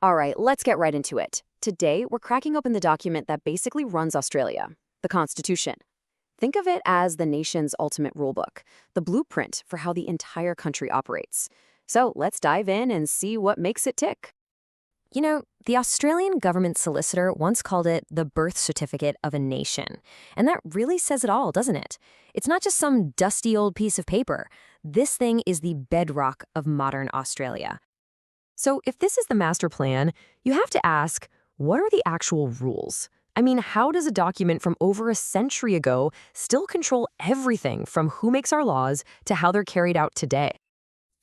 All right, let's get right into it. Today, we're cracking open the document that basically runs Australia, the Constitution. Think of it as the nation's ultimate rulebook, the blueprint for how the entire country operates. So let's dive in and see what makes it tick. You know, the Australian government solicitor once called it the birth certificate of a nation. And that really says it all, doesn't it? It's not just some dusty old piece of paper. This thing is the bedrock of modern Australia. So if this is the master plan, you have to ask, what are the actual rules? I mean, how does a document from over a century ago still control everything from who makes our laws to how they're carried out today?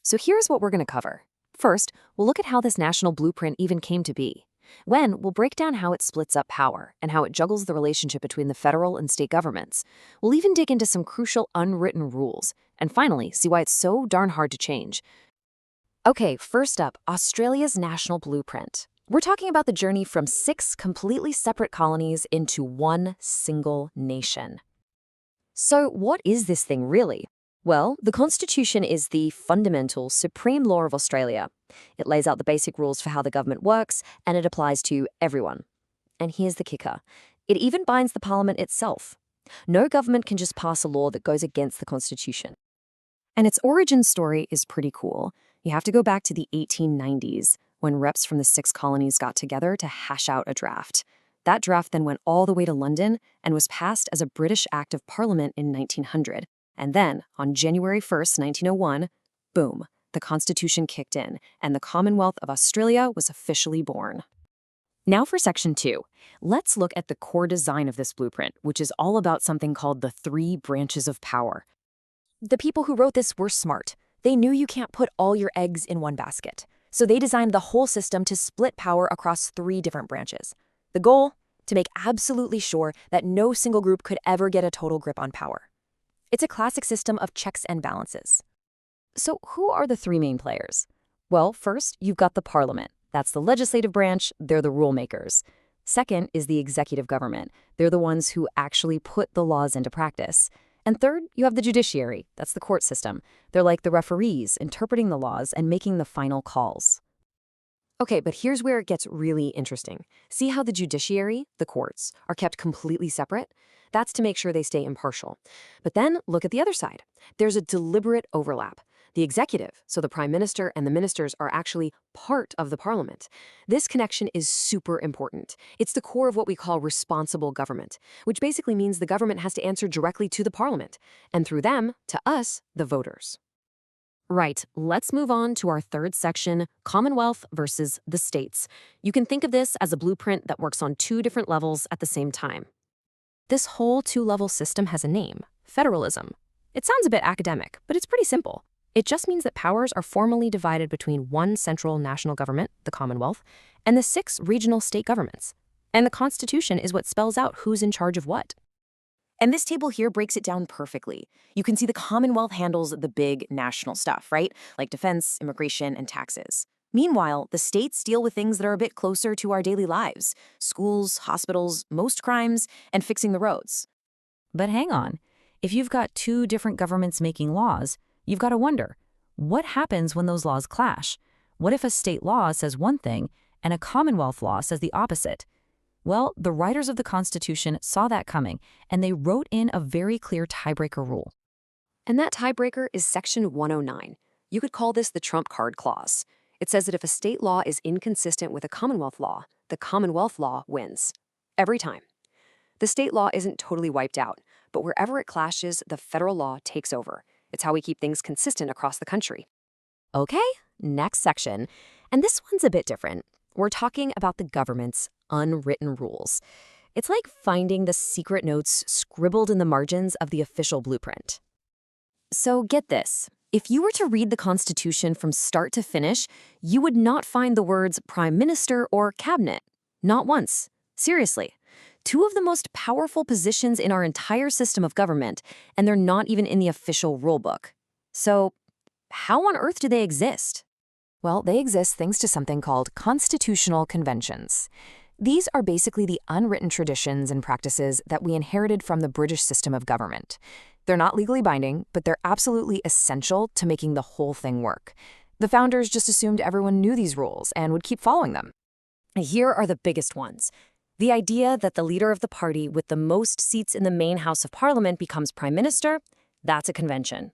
So here's what we're going to cover. First, we'll look at how this national blueprint even came to be. Then, we'll break down how it splits up power and how it juggles the relationship between the federal and state governments. We'll even dig into some crucial unwritten rules. And finally, see why it's so darn hard to change. Okay, first up, Australia's national blueprint. We're talking about the journey from 6 completely separate colonies into one single nation. So what is this thing really? Well, the Constitution is the fundamental, supreme law of Australia. It lays out the basic rules for how the government works, and it applies to everyone. And here's the kicker. It even binds the Parliament itself. No government can just pass a law that goes against the Constitution. And its origin story is pretty cool. You have to go back to the 1890s, when reps from the 6 colonies got together to hash out a draft. That draft then went all the way to London and was passed as a British Act of Parliament in 1900. And then, on January 1st, 1901, boom, the Constitution kicked in, and the Commonwealth of Australia was officially born. Now for Section 2. Let's look at the core design of this blueprint, which is all about something called the 3 branches of power. The people who wrote this were smart. They knew you can't put all your eggs in one basket. So they designed the whole system to split power across 3 different branches. The goal? To make absolutely sure that no single group could ever get a total grip on power. It's a classic system of checks and balances. So who are the 3 main players? Well, first, you've got the Parliament. That's the legislative branch. They're the rule makers. Second is the executive government. They're the ones who actually put the laws into practice. And third, you have the judiciary. That's the court system. They're like the referees, interpreting the laws and making the final calls. Okay, but here's where it gets really interesting. See how the judiciary, the courts, are kept completely separate? That's to make sure they stay impartial. But then look at the other side. There's a deliberate overlap. The executive, so the prime minister and the ministers, are actually part of the parliament. This connection is super important. It's the core of what we call responsible government, which basically means the government has to answer directly to the parliament, and through them, to us, the voters. Right, let's move on to our third section, Commonwealth versus the states. You can think of this as a blueprint that works on 2 different levels at the same time. This whole 2-level system has a name, federalism. It sounds a bit academic, but it's pretty simple. It just means that powers are formally divided between one central national government, the Commonwealth, and the 6 regional state governments. And the Constitution is what spells out who's in charge of what. And this table here breaks it down perfectly. You can see the Commonwealth handles the big national stuff, right? Like defense, immigration, and taxes. Meanwhile, the states deal with things that are a bit closer to our daily lives: schools, hospitals, most crimes, and fixing the roads. But hang on. If you've got 2 different governments making laws, you've got to wonder, what happens when those laws clash? What if a state law says one thing and a Commonwealth law says the opposite? Well, the writers of the Constitution saw that coming, and they wrote in a very clear tiebreaker rule. And that tiebreaker is Section 109. You could call this the trump card clause. It says that if a state law is inconsistent with a Commonwealth law, the Commonwealth law wins. Every time. The state law isn't totally wiped out, but wherever it clashes, the federal law takes over. It's how we keep things consistent across the country. Okay, next section. And this one's a bit different. We're talking about the government's unwritten rules. It's like finding the secret notes scribbled in the margins of the official blueprint. So get this. If you were to read the Constitution from start to finish, you would not find the words Prime Minister or Cabinet. Not once. Seriously. 2 of the most powerful positions in our entire system of government, and they're not even in the official rulebook. So, how on earth do they exist? Well, they exist thanks to something called constitutional conventions. These are basically the unwritten traditions and practices that we inherited from the British system of government. They're not legally binding, but they're absolutely essential to making the whole thing work. The founders just assumed everyone knew these rules and would keep following them. Here are the biggest ones. The idea that the leader of the party with the most seats in the main House of Parliament becomes prime minister, that's a convention.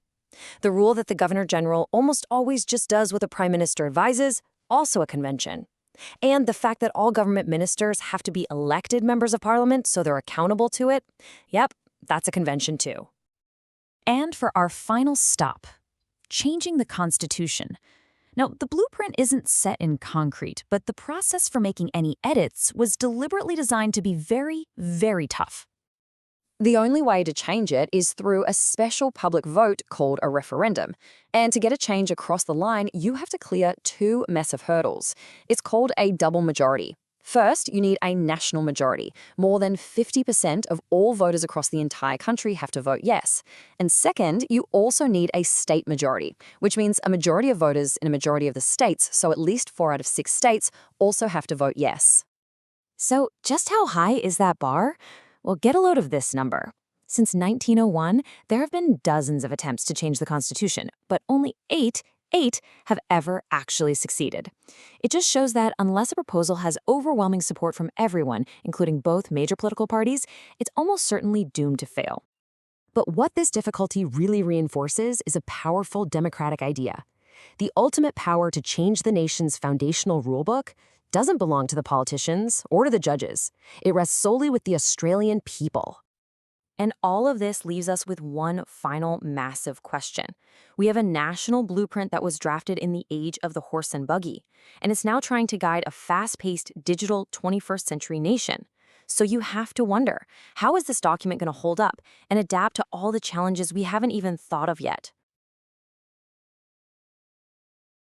The rule that the governor general almost always just does what the prime minister advises, also a convention. And the fact that all government ministers have to be elected members of parliament so they're accountable to it, yep, that's a convention too. And for our final stop, changing the Constitution. Now, the blueprint isn't set in concrete, but the process for making any edits was deliberately designed to be very, very tough. The only way to change it is through a special public vote called a referendum. And to get a change across the line, you have to clear two massive hurdles. It's called a double majority. First, you need a national majority. More than 50% of all voters across the entire country have to vote yes. And second, you also need a state majority, which means a majority of voters in a majority of the states, so at least 4 out of 6 states, also have to vote yes. So just how high is that bar? Well, get a load of this number. Since 1901, there have been dozens of attempts to change the Constitution, but only eight have ever actually succeeded. It just shows that unless a proposal has overwhelming support from everyone, including both major political parties, it's almost certainly doomed to fail. But what this difficulty really reinforces is a powerful democratic idea. The ultimate power to change the nation's foundational rulebook doesn't belong to the politicians or to the judges. It rests solely with the Australian people. And all of this leaves us with one final massive question. We have a national blueprint that was drafted in the age of the horse and buggy, and it's now trying to guide a fast-paced digital 21st century nation. So you have to wonder, how is this document going to hold up and adapt to all the challenges we haven't even thought of yet?